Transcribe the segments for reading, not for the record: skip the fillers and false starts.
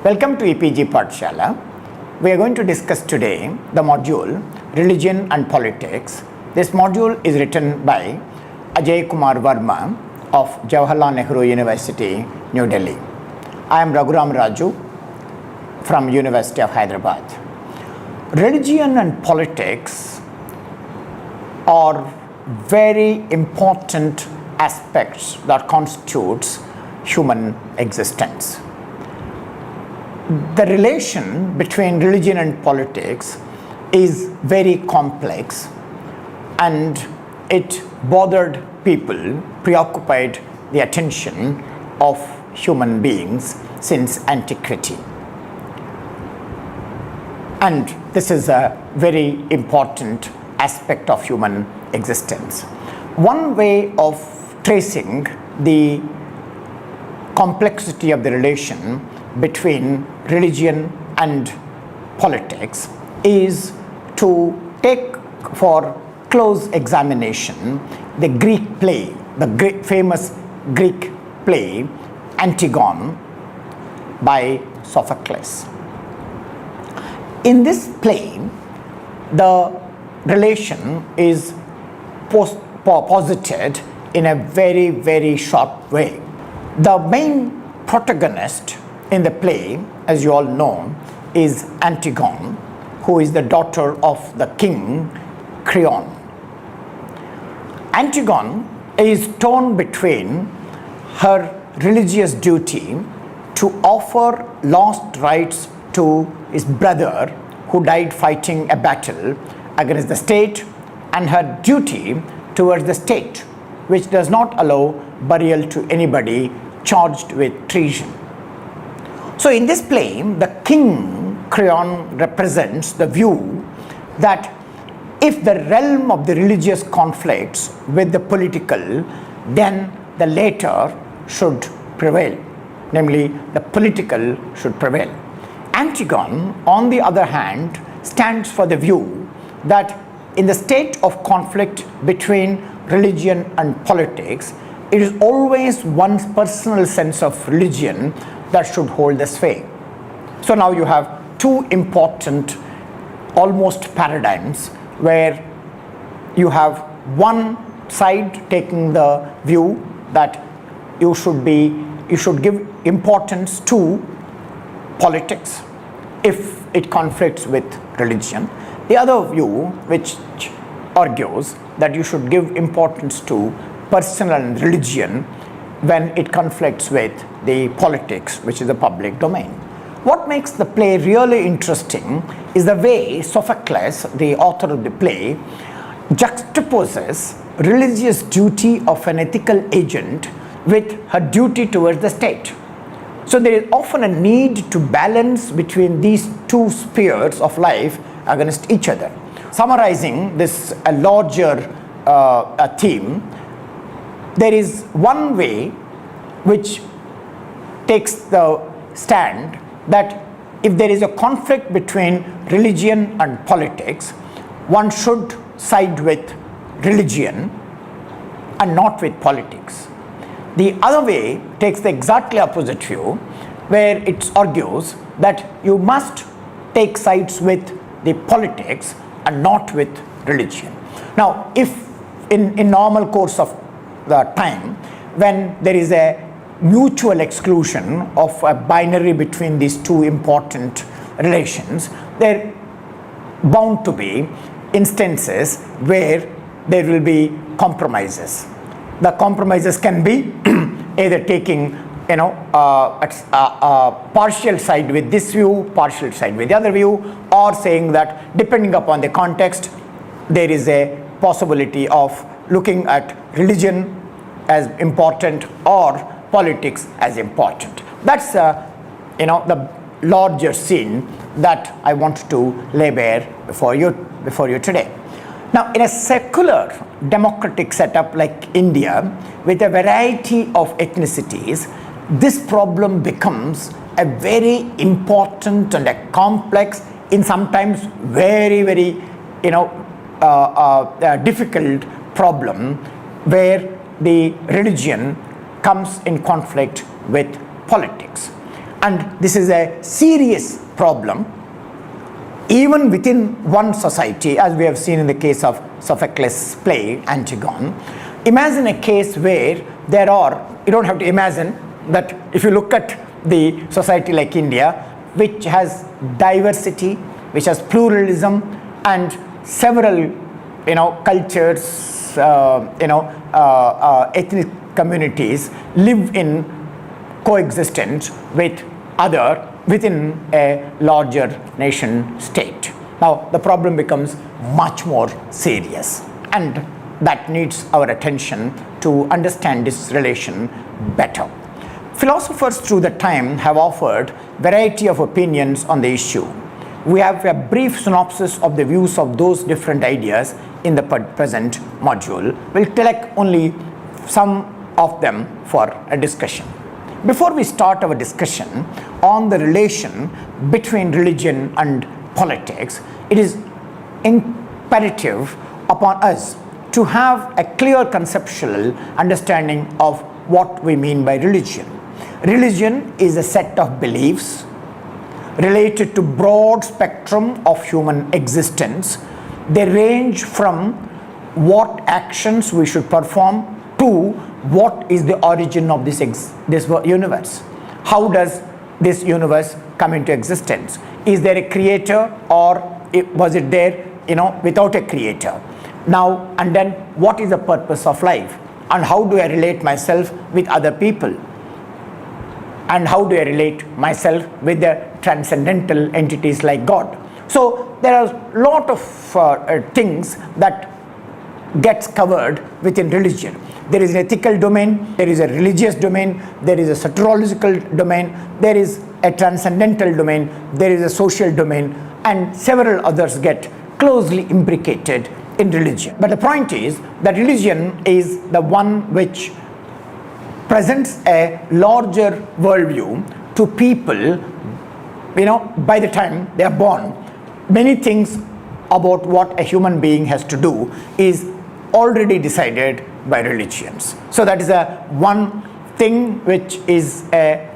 Welcome to EPG Pathshala. We are going to discuss today the module Religion and Politics. This module is written by Ajay Kumar Verma of Jawaharlal Nehru University, New Delhi. I am Raghuram Raju from University of Hyderabad. Religion and politics are very important aspects that constitutes human existence. The relation between religion and politics is very complex, and it bothered people, preoccupied the attention of human beings since antiquity. And this is a very important aspect of human existence. One way of tracing the complexity of the relation between religion and politics is to take for close examination the Greek play, the famous Greek play Antigone by Sophocles. In this play, the relation is posited in a very, very sharp way. The main protagonist in the play, as you all know, is Antigone, who is the daughter of the king Creon. Antigone is torn between her religious duty to offer last rites to his brother who died fighting a battle against the state, and her duty towards the state, which does not allow burial to anybody charged with treason. So in this play, the king Creon represents the view that if the realm of the religious conflicts with the political, then the latter should prevail, namely the political should prevail. Antigone, on the other hand, stands for the view that in the state of conflict between religion and politics, it is always one's personal sense of religion that should hold the sway. So now you have two important almost paradigms where you have one side taking the view that you should give importance to politics if it conflicts with religion. The other view, which argues that you should give importance to personal religion when it conflicts with the politics, which is the public domain. What makes the play really interesting is the way Sophocles, the author of the play, juxtaposes religious duty of an ethical agent with her duty towards the state. So there is often a need to balance between these two spheres of life against each other. Summarizing this a larger theme, there is one way which takes the stand that if there is a conflict between religion and politics, one should side with religion and not with politics. The other way takes the exactly opposite view, where it argues that you must take sides with the politics and not with religion. Now, if in normal course of the time, when there is a mutual exclusion of a binary between these two important relations, there are bound to be instances where there will be compromises. The compromises can be either taking partial side with this view, partial side with the other view, or saying that depending upon the context, there is a possibility of looking at religion as important or politics as important. That's the larger scene that I want to lay bare before you today. Now, in a secular democratic setup like India, with a variety of ethnicities, this problem becomes a very important and a complex, in sometimes very, very difficult problem, where the religion comes in conflict with politics. And this is a serious problem even within one society, as we have seen in the case of Sophocles' play Antigone. Imagine a case where there are, you don't have to imagine that if you look at the society like India, which has diversity, which has pluralism, and several cultures, ethnic communities live in coexistence with other within a larger nation state. Now the problem becomes much more serious, and that needs our attention to understand this relation better. Philosophers through the time have offered variety of opinions on the issue. We have a brief synopsis of the views of those different ideas in the present module. We'll select only some of them for a discussion. Before we start our discussion on the relation between religion and politics, it is imperative upon us to have a clear conceptual understanding of what we mean by religion. Religion is a set of beliefs related to broad spectrum of human existence. They range from what actions we should perform to what is the origin of this universe. How does this universe come into existence? Is there a creator, or was it there without a creator? Now and then, what is the purpose of life, and how do I relate myself with other people, and how do I relate myself with the transcendental entities like God? So there are a lot of things that gets covered within religion. There is an ethical domain, there is a religious domain, there is a soteriological domain, there is a transcendental domain, there is a social domain, and several others get closely imbricated in religion. But the point is that religion is the one which presents a larger worldview to people, by the time they are born. Many things about what a human being has to do is already decided by religions. So that is a one thing which is a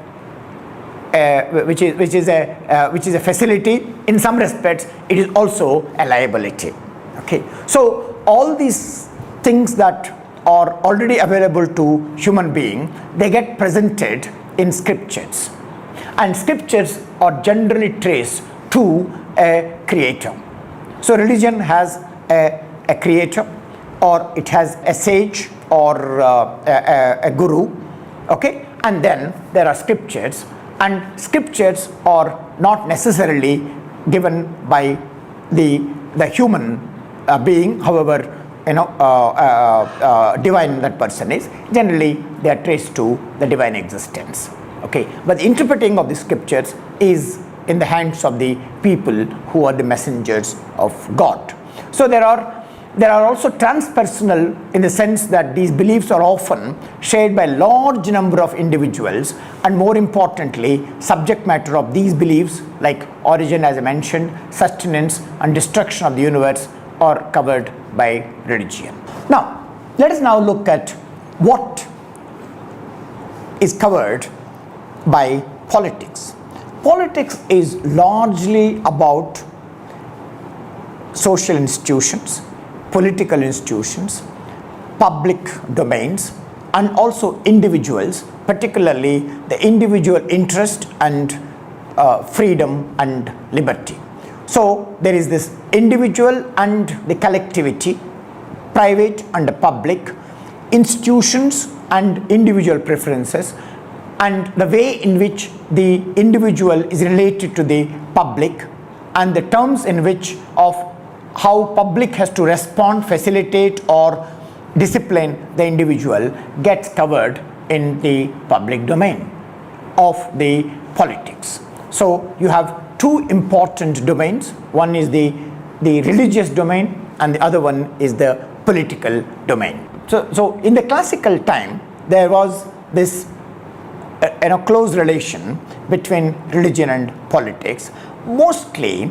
facility. In some respects, it is also a liability. Okay, so all these things that are already available to human being, they get presented in scriptures, and scriptures are generally traced to a creator. So religion has a creator, or it has a sage, or a guru, okay, and then there are scriptures, and scriptures are not necessarily given by the human being, however divine that person is. Generally they are traced to the divine existence, okay, but the interpreting of the scriptures is in the hands of the people who are the messengers of God. So there are also transpersonal, in the sense that these beliefs are often shared by a large number of individuals, and more importantly, subject matter of these beliefs, like origin, as I mentioned, sustenance and destruction of the universe, are covered by religion. Now, let us now look at what is covered by politics. Politics is largely about social institutions, political institutions, public domains, and also individuals, particularly the individual interest and freedom and liberty. So there is this individual and the collectivity, private and public, institutions and individual preferences, and the way in which the individual is related to the public, and the terms in which of how public has to respond, facilitate, or discipline the individual gets covered in the public domain of the politics. So you have two important domains. One is the religious domain, and the other one is the political domain. So in the classical time, there was this close relation between religion and politics. Mostly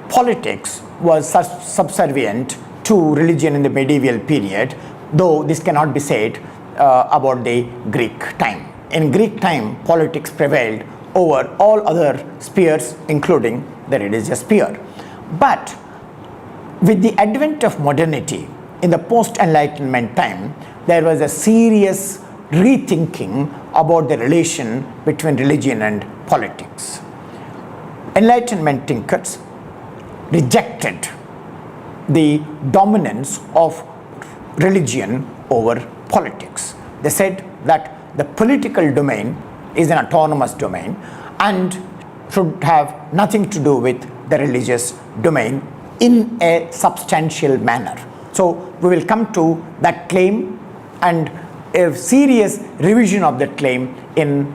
politics was subservient to religion in the medieval period, though this cannot be said about the Greek time. In Greek time, politics prevailed over all other spheres, including the religious sphere. But with the advent of modernity in the post-Enlightenment time, there was a serious rethinking about the relation between religion and politics. Enlightenment thinkers rejected the dominance of religion over politics. They said that the political domain is an autonomous domain and should have nothing to do with the religious domain in a substantial manner. So we will come to that claim and a serious revision of that claim in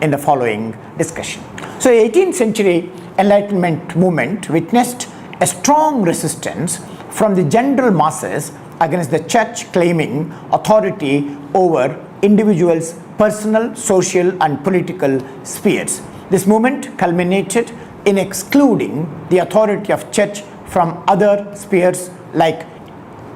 the following discussion. So the 18th century Enlightenment movement witnessed a strong resistance from the general masses against the church claiming authority over individuals' personal, social and political spheres. This movement culminated in excluding the authority of church from other spheres like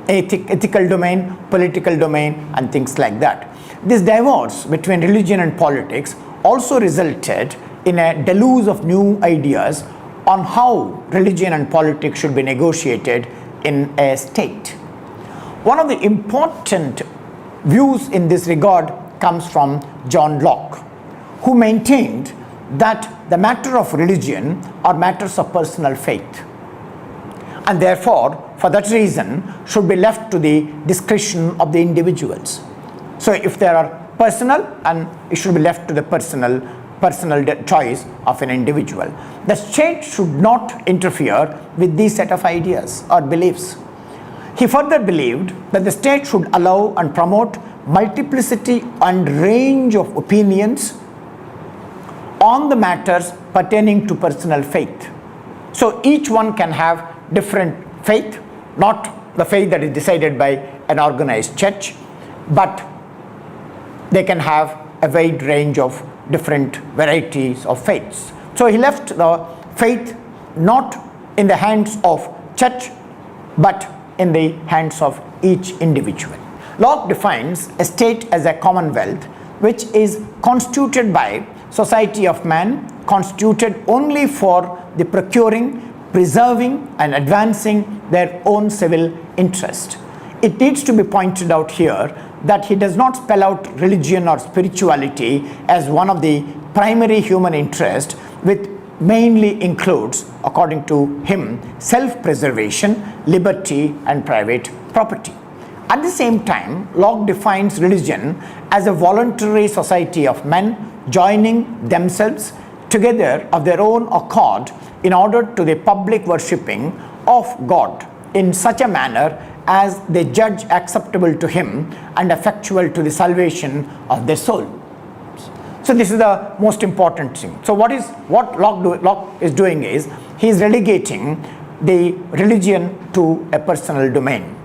ethical domain, political domain and things like that. This divorce between religion and politics also resulted in a deluge of new ideas on how religion and politics should be negotiated in a state. One of the important views in this regard comes from John Locke, who maintained that the matter of religion are matters of personal faith, and therefore for that reason should be left to the discretion of the individuals. So if there are personal, and it should be left to the personal choice of an individual. The state should not interfere with these set of ideas or beliefs. He further believed that the state should allow and promote multiplicity and range of opinions on the matters pertaining to personal faith. So each one can have different faith, not the faith that is decided by an organized church, but they can have a wide range of different varieties of faiths. So he left the faith not in the hands of church, but in the hands of each individual. Locke defines a state as a commonwealth which is constituted by society of man, constituted only for the procuring, preserving and advancing their own civil interest. It needs to be pointed out here that he does not spell out religion or spirituality as one of the primary human interests, which mainly includes, according to him, self-preservation, liberty and private property. At the same time, Locke defines religion as a voluntary society of men joining themselves together of their own accord in order to the public worshipping of God in such a manner as they judge acceptable to him and effectual to the salvation of their soul. So this is the most important thing. So what Locke is doing is he is relegating the religion to a personal domain.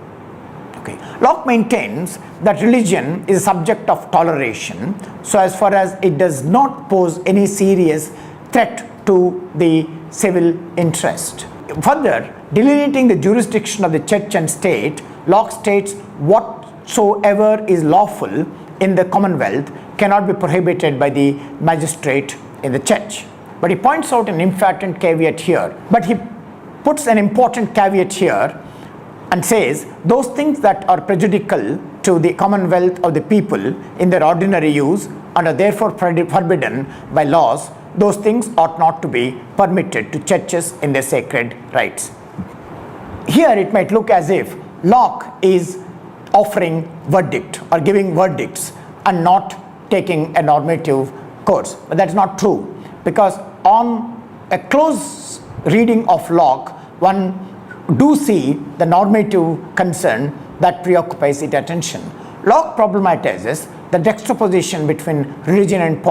Okay. Locke maintains that religion is a subject of toleration so as far as it does not pose any serious threat to the civil interest. Further, delineating the jurisdiction of the church and state, Locke states whatsoever is lawful in the commonwealth cannot be prohibited by the magistrate in the church. But he points out an important caveat here. But he puts an important caveat here and says those things that are prejudicial to the commonwealth of the people in their ordinary use and are therefore forbidden by laws, those things ought not to be permitted to churches in their sacred rites. Here it might look as if Locke is offering verdict or giving verdicts and not taking a normative course. But that's not true, because on a close reading of Locke, one do see the normative concern that preoccupies its attention. Locke problematizes the juxtaposition between religion and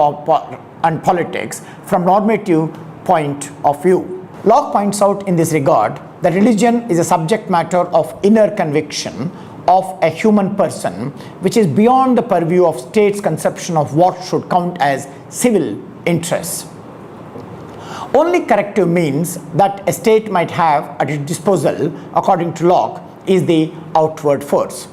politics from normative point of view. Locke points out in this regard that religion is a subject matter of inner conviction of a human person, which is beyond the purview of state's conception of what should count as civil interests. Only corrective means that a state might have at its disposal, according to Locke, is the outward force.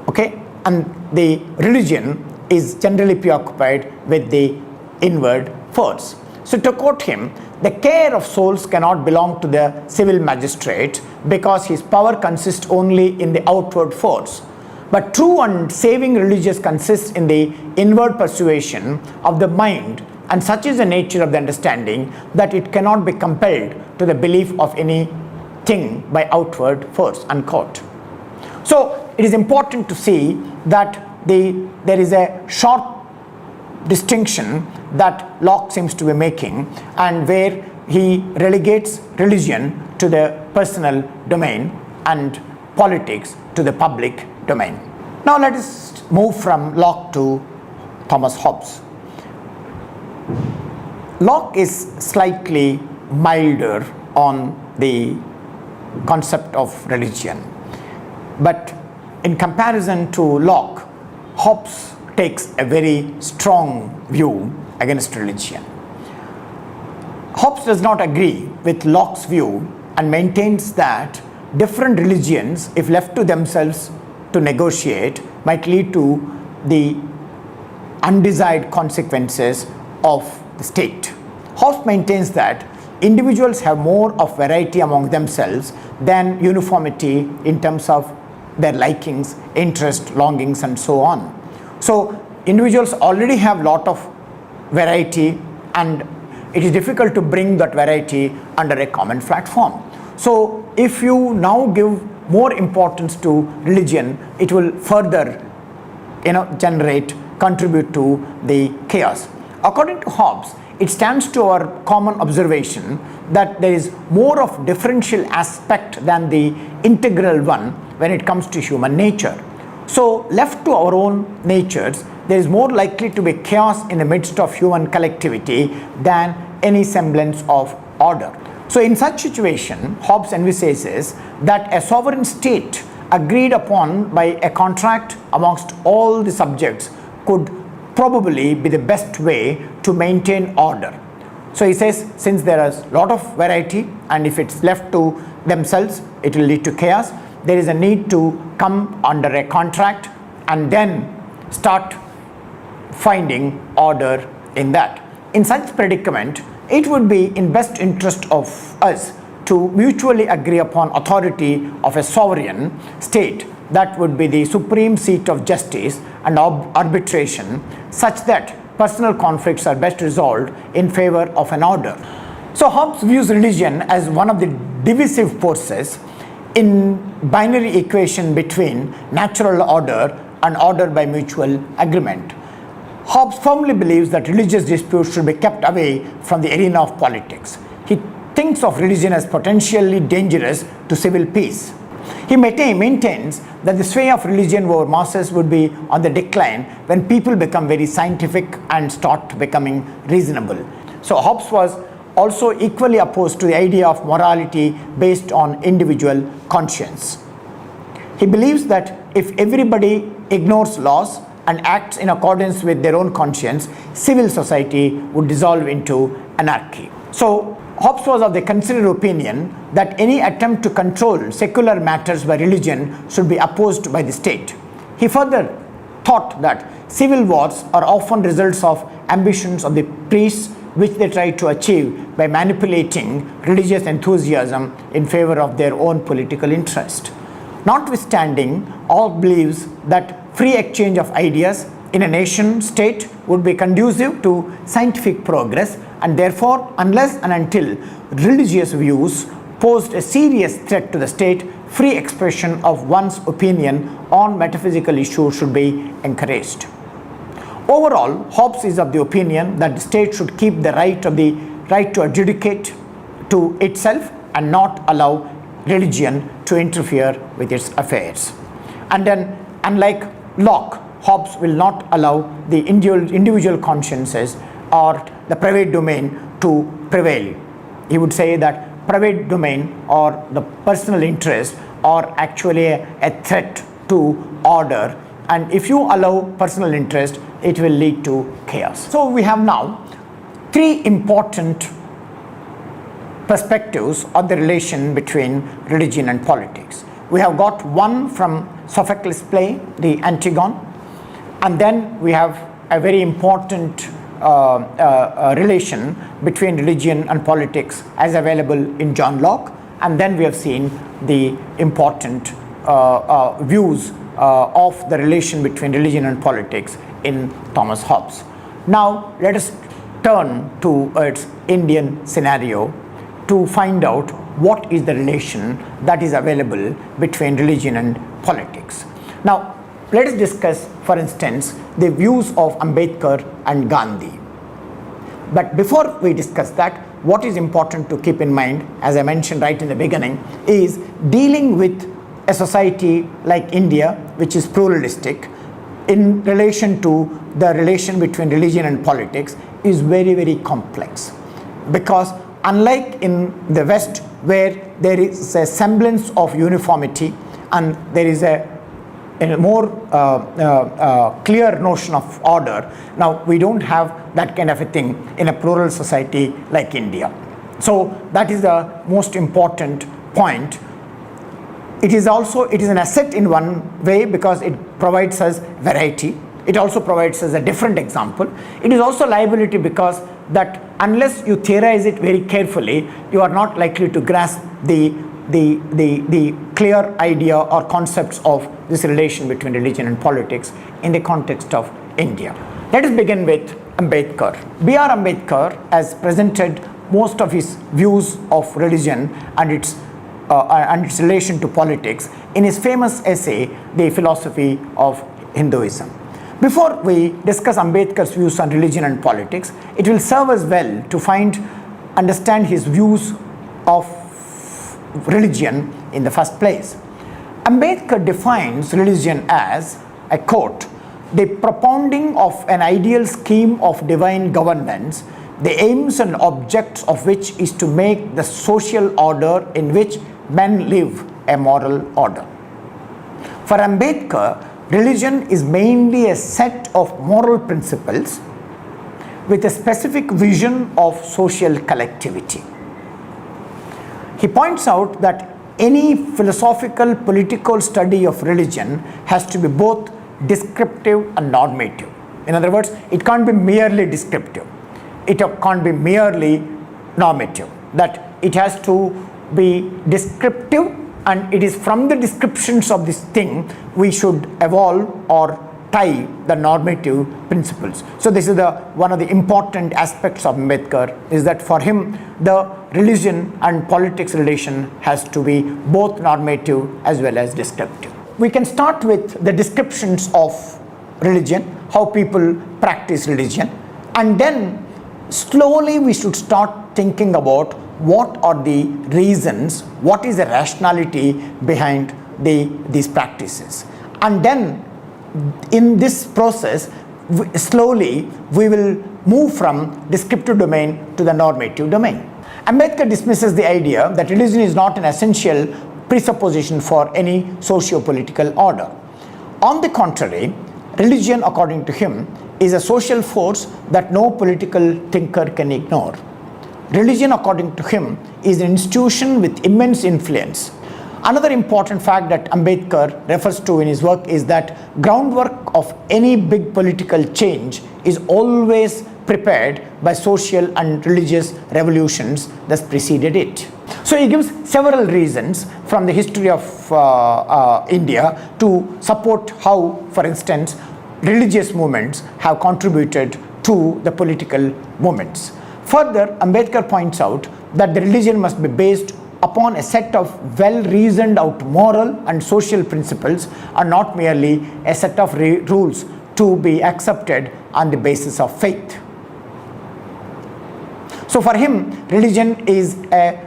Okay? And the religion is generally preoccupied with the inward force. So to quote him, the care of souls cannot belong to the civil magistrate because his power consists only in the outward force. But true and saving religious consists in the inward persuasion of the mind, and such is the nature of the understanding that it cannot be compelled to the belief of anything by outward force, unquote. So it is important to see that there is a sharp distinction that Locke seems to be making, and where he relegates religion to the personal domain and politics to the public domain. Now let us move from Locke to Thomas Hobbes. Locke is slightly milder on the concept of religion, but in comparison to Locke, Hobbes takes a very strong view against religion. Hobbes does not agree with Locke's view and maintains that different religions, if left to themselves to negotiate, might lead to the undesired consequences of the state. Hobbes maintains that individuals have more of variety among themselves than uniformity in terms of their likings, interests, longings, and so on. So individuals already have a lot of variety, and it is difficult to bring that variety under a common platform. So if you now give more importance to religion, it will further contribute to the chaos. According to Hobbes, it stands to our common observation that there is more of differential aspect than the integral one when it comes to human nature. So left to our own natures, there is more likely to be chaos in the midst of human collectivity than any semblance of order. So in such situation, Hobbes envisages that a sovereign state agreed upon by a contract amongst all the subjects could probably be the best way to maintain order. So he says, since there is a lot of variety, and if it's left to themselves, it will lead to chaos, there is a need to come under a contract and then start finding order in that. In such predicament, it would be in best interest of us to mutually agree upon authority of a sovereign state that would be the supreme seat of justice and arbitration, such that personal conflicts are best resolved in favor of an order. So Hobbes views religion as one of the divisive forces in binary equation between natural order and order by mutual agreement. Hobbes firmly believes that religious disputes should be kept away from the arena of politics. He thinks of religion as potentially dangerous to civil peace. He maintains that the sway of religion over masses would be on the decline when people become very scientific and start becoming reasonable. So Hobbes was also equally opposed to the idea of morality based on individual conscience. He believes that if everybody ignores laws and acts in accordance with their own conscience, civil society would dissolve into anarchy. So Hobbes was of the considered opinion that any attempt to control secular matters by religion should be opposed by the state. He further thought that civil wars are often results of ambitions of the priests which they try to achieve by manipulating religious enthusiasm in favor of their own political interest. Notwithstanding, Hobbes believes that free exchange of ideas in a nation state would be conducive to scientific progress, and therefore, unless and until religious views posed a serious threat to the state, free expression of one's opinion on metaphysical issues should be encouraged. Overall, Hobbes is of the opinion that the state should keep the right to adjudicate to itself and not allow religion to interfere with its affairs. And then, unlike Locke, Hobbes will not allow the individual consciences or the private domain to prevail. He would say that private domain or the personal interest are actually a threat to order, and if you allow personal interest, it will lead to chaos. So we have now three important perspectives of the relation between religion and politics. We have got one from Sophocles' play, the Antigone, and then we have a very important relation between religion and politics as available in John Locke, and then we have seen the important views of the relation between religion and politics in Thomas Hobbes. Now let us turn to its Indian scenario to find out what is the relation that is available between religion and politics. Now let us discuss, for instance, the views of Ambedkar and Gandhi. But before we discuss that, what is important to keep in mind, as I mentioned right in the beginning, is dealing with a society like India, which is pluralistic, in relation to the relation between religion and politics, is very, very complex. Because unlike in the West, where there is a semblance of uniformity and there is a more clear notion of order, now we don't have that kind of a thing in a plural society like India. So that is the most important point. It is an asset in one way because it provides us variety. It also provides us a different example. It is also liability because that unless you theorize it very carefully, you are not likely to grasp the clear idea or concepts of this relation between religion and politics in the context of India. Let us begin with Ambedkar. B.R. Ambedkar has presented most of his views of religion and its relation to politics in his famous essay, The Philosophy of Hinduism. Before we discuss Ambedkar's views on religion and politics, it will serve us well to understand his views of religion in the first place. Ambedkar defines religion as, I quote, the propounding of an ideal scheme of divine governance, the aims and objects of which is to make the social order in which men live a moral order. For Ambedkar, religion is mainly a set of moral principles with a specific vision of social collectivity. He points out that any philosophical, political study of religion has to be both descriptive and normative. In other words, it can't be merely descriptive. It can't be merely normative. That it has to be descriptive, and it is from the descriptions of this thing we should evolve or tie the normative principles. So this is one of the important aspects of Ambedkar, is that for him the religion and politics relation has to be both normative as well as descriptive. We can start with the descriptions of religion, how people practice religion, and then slowly we should start thinking about what are the reasons, what is the rationality behind these practices. And then in this process, slowly we will move from descriptive domain to the normative domain. Ambedkar dismisses the idea that religion is not an essential presupposition for any socio-political order. On the contrary, religion, according to him, is a social force that no political thinker can ignore. Religion, according to him, is an institution with immense influence. Another important fact that Ambedkar refers to in his work is that groundwork of any big political change is always prepared by social and religious revolutions that preceded it. So he gives several reasons from the history of India to support how, for instance, religious movements have contributed to the political movements. Further, Ambedkar points out that the religion must be based upon a set of well-reasoned out moral and social principles and not merely a set of rules to be accepted on the basis of faith. So for him, religion is a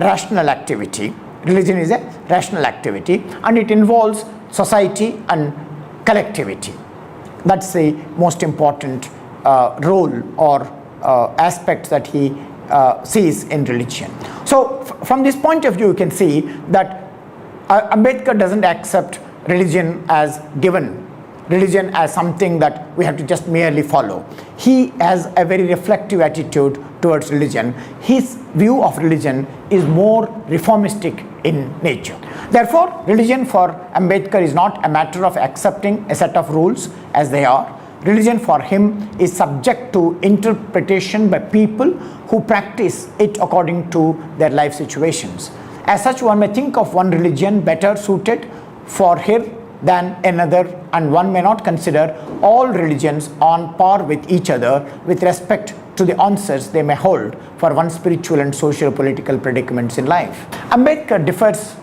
rational activity. Religion is a rational activity and it involves society and collectivity. That's the most important role or aspects that he sees in religion. So from this point of view, you can see that Ambedkar doesn't accept religion as given, religion as something that we have to just merely follow. He has a very reflective attitude towards religion. His view of religion is more reformistic in nature. Therefore, religion for Ambedkar is not a matter of accepting a set of rules as they are, religion for him is subject to interpretation by people who practice it according to their life situations. As such, one may think of one religion better suited for him than another, and one may not consider all religions on par with each other with respect to the answers they may hold for one's spiritual and socio-political predicaments in life. Ambedkar differs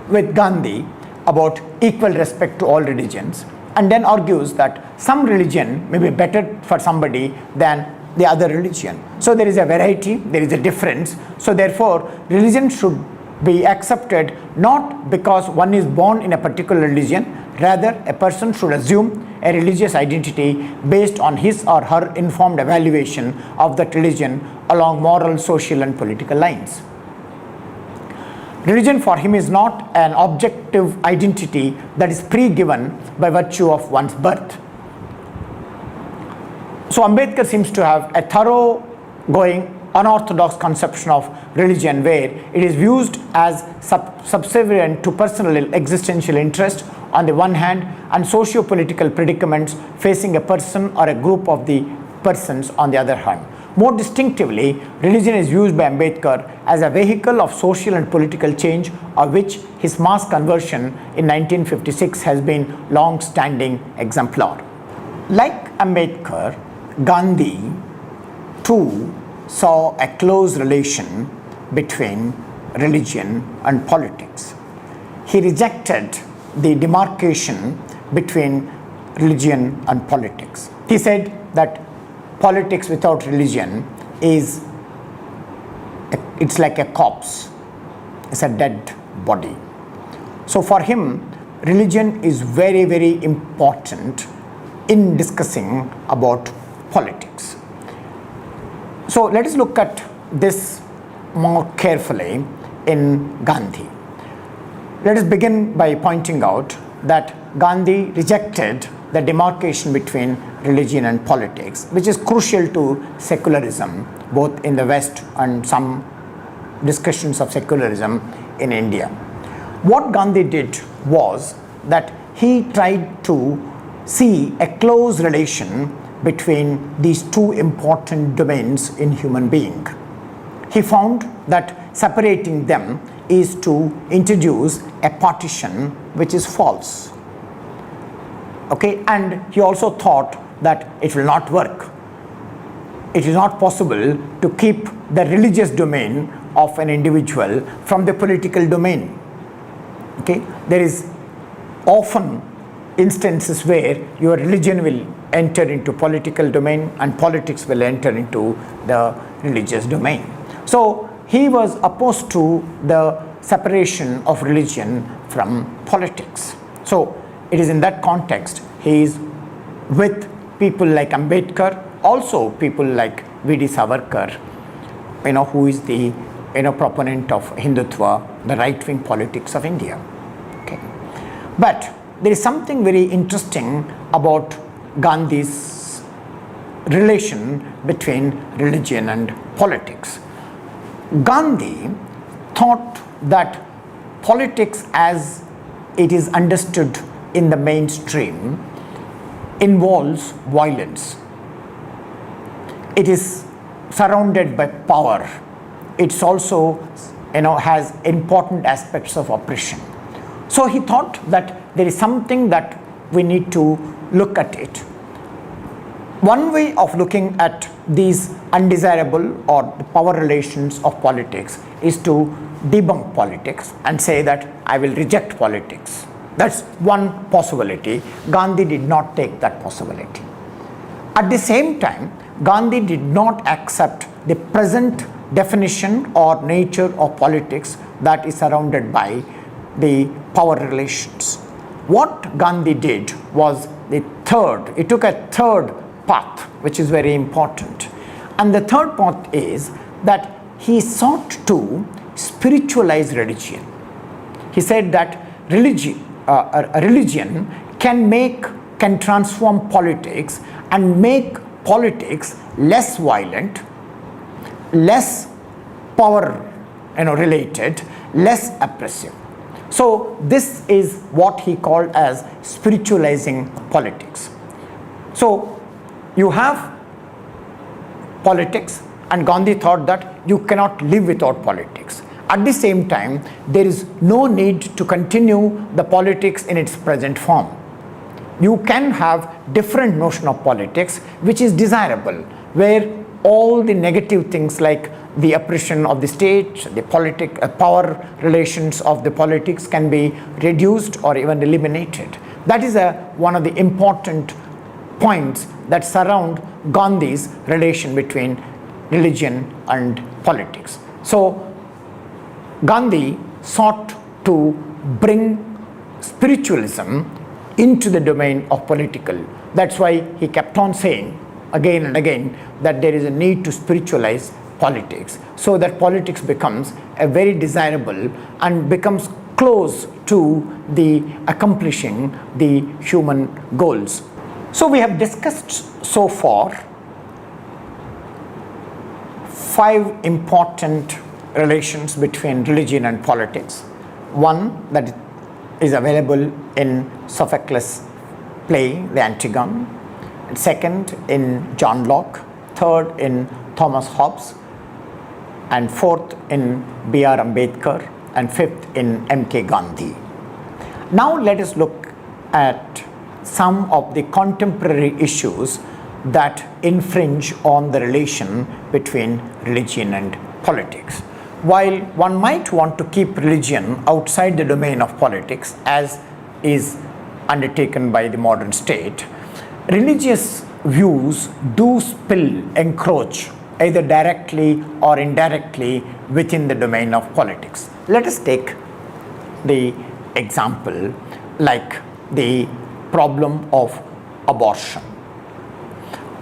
with Gandhi about equal respect to all religions, and then argues that some religion may be better for somebody than the other religion. So there is a variety, there is a difference. So therefore, religion should be accepted not because one is born in a particular religion, rather a person should assume a religious identity based on his or her informed evaluation of that religion along moral, social and political lines. Religion for him is not an objective identity that is pre-given by virtue of one's birth. So Ambedkar seems to have a thoroughgoing unorthodox conception of religion where it is viewed as subservient to personal existential interest on the one hand and socio-political predicaments facing a person or a group of the persons on the other hand. More distinctively, religion is used by Ambedkar as a vehicle of social and political change, of which his mass conversion in 1956 has been long-standing exemplar. Like Ambedkar, Gandhi too saw a close relation between religion and politics. He rejected the demarcation between religion and politics. He said that politics without religion it's like a corpse, it's a dead body. So for him, religion is very, very important in discussing about politics. So let us look at this more carefully in Gandhi. Let us begin by pointing out that Gandhi rejected the demarcation between religion and politics, which is crucial to secularism, both in the West and some discussions of secularism in India. What Gandhi did was that he tried to see a close relation between these two important domains in human being. He found that separating them is to introduce a partition which is false. Okay, and he also thought that it will not work. It is not possible to keep the religious domain of an individual from the political domain. Okay, there is often instances where your religion will enter into political domain and politics will enter into the religious domain. So he was opposed to the separation of religion from politics. So it is in that context he is with people like Ambedkar, also people like V.D. Savarkar, who is the proponent of Hindutva, the right-wing politics of India. Okay. But there is something very interesting about Gandhi's relation between religion and politics. Gandhi thought that politics as it is understood in the mainstream involves violence. It is surrounded by power. It's also has important aspects of oppression. So he thought that there is something that we need to look at it. One way of looking at these undesirable or the power relations of politics is to debunk politics and say that I will reject politics. That's one possibility. Gandhi did not take that possibility. At the same time, Gandhi did not accept the present definition or nature of politics that is surrounded by the power relations. What Gandhi did was he took a third path, which is very important. And the third path is that he sought to spiritualize religion. He said that a religion can transform politics and make politics less violent, less power related, less oppressive. So this is what he called as spiritualizing politics. So you have politics, and Gandhi thought that you cannot live without politics. At the same time, there is no need to continue the politics in its present form. You can have different notion of politics which is desirable, where all the negative things like the oppression of the state, the power relations of the politics can be reduced or even eliminated. That is one of the important points that surround Gandhi's relation between religion and politics. So Gandhi sought to bring spiritualism into the domain of political. That's why he kept on saying again and again that there is a need to spiritualize politics, so that politics becomes a very desirable and becomes close to the accomplishing the human goals. So we have discussed so far 5 important relations between religion and politics. One that is available in Sophocles' play, The Antigone. Second in John Locke. Third in Thomas Hobbes. And fourth in B.R. Ambedkar. And fifth in M.K. Gandhi. Now let us look at some of the contemporary issues that infringe on the relation between religion and politics. While one might want to keep religion outside the domain of politics, as is undertaken by the modern state, religious views do encroach either directly or indirectly within the domain of politics. Let us take the example like the problem of abortion.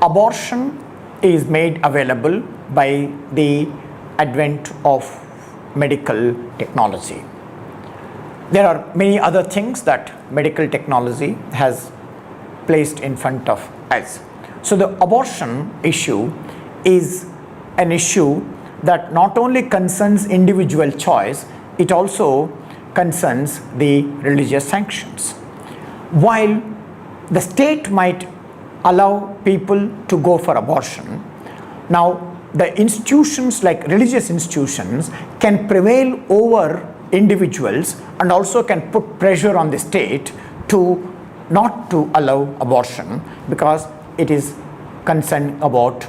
Abortion is made available by the advent of medical technology. There are many other things that medical technology has placed in front of us. So the abortion issue is an issue that not only concerns individual choice, it also concerns the religious sanctions. While the state might allow people to go for abortion, now the institutions like religious institutions can prevail over individuals and also can put pressure on the state to not to allow abortion, because it is concerned about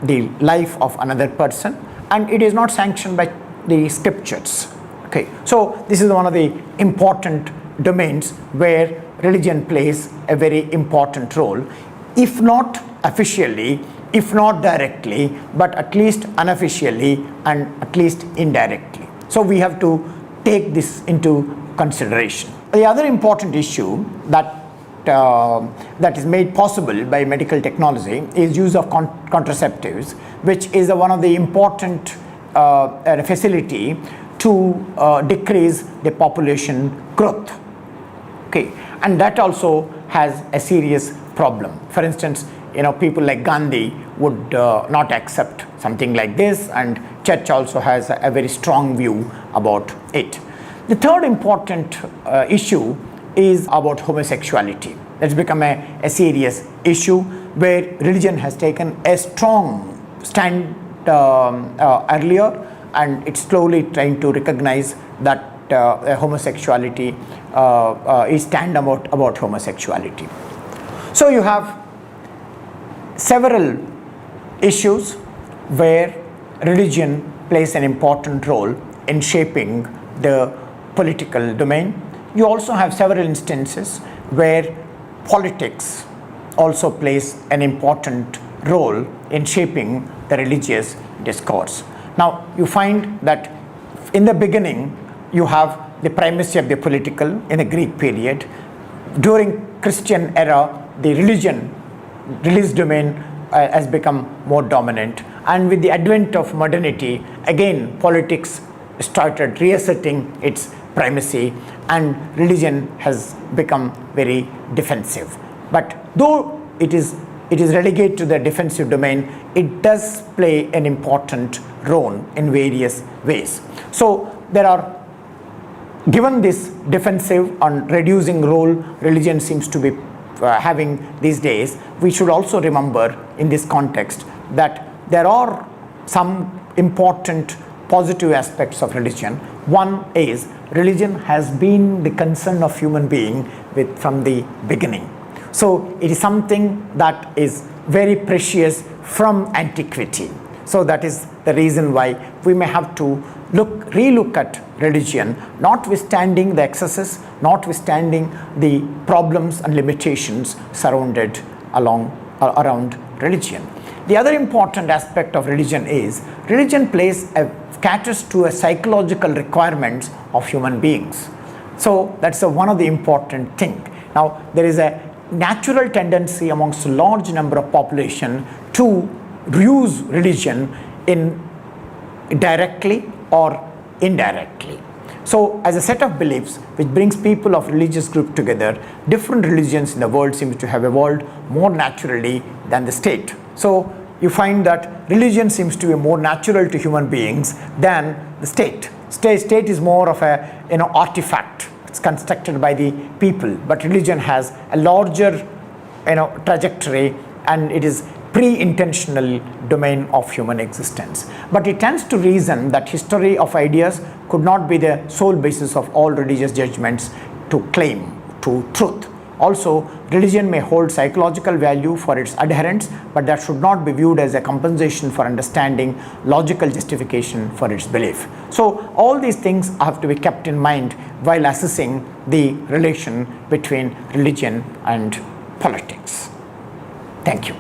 the life of another person and it is not sanctioned by the scriptures. Okay, so this is one of the important domains where religion plays a very important role, if not officially, if not directly, but at least unofficially and at least indirectly. So we have to take this into consideration. The other important issue that is made possible by medical technology is use of contraceptives, which is one of the important facility to decrease the population growth. Okay, and that also has a serious problem. For instance, people like Gandhi would not accept something like this, and church also has a very strong view about it. The third important issue is about homosexuality. That's become a serious issue where religion has taken a strong stand earlier, and it's slowly trying to recognize that homosexuality is stand about homosexuality. So you have several issues where religion plays an important role in shaping the political domain. You also have several instances where politics also plays an important role in shaping the religious discourse. Now you find that in the beginning you have the primacy of the political in the Greek period. During Christian era, the religious domain has become more dominant, and with the advent of modernity, again politics started reasserting its primacy and religion has become very defensive. But though it is relegated to the defensive domain, it does play an important role in various ways. So there are, given this defensive and reducing role religion seems to be having these days, we should also remember in this context that there are some important positive aspects of religion. One is religion has been the concern of human being from the beginning. So it is something that is very precious from antiquity. So that is the reason why we may have to relook at religion, notwithstanding the excesses, notwithstanding the problems and limitations surrounded around religion. The other important aspect of religion is religion caters to a psychological requirements of human beings. So that's one of the important thing. Now there is a natural tendency amongst a large number of population to use religion directly or indirectly. So as a set of beliefs which brings people of religious group together, different religions in the world seem to have evolved more naturally than the state. So you find that religion seems to be more natural to human beings than the state. State is more of a artifact. It's constructed by the people, but religion has a larger trajectory, and it is pre-intentional domain of human existence. But it tends to reason that history of ideas could not be the sole basis of all religious judgments to claim to truth. Also, religion may hold psychological value for its adherents, but that should not be viewed as a compensation for understanding logical justification for its belief. So all these things have to be kept in mind while assessing the relation between religion and politics. Thank you.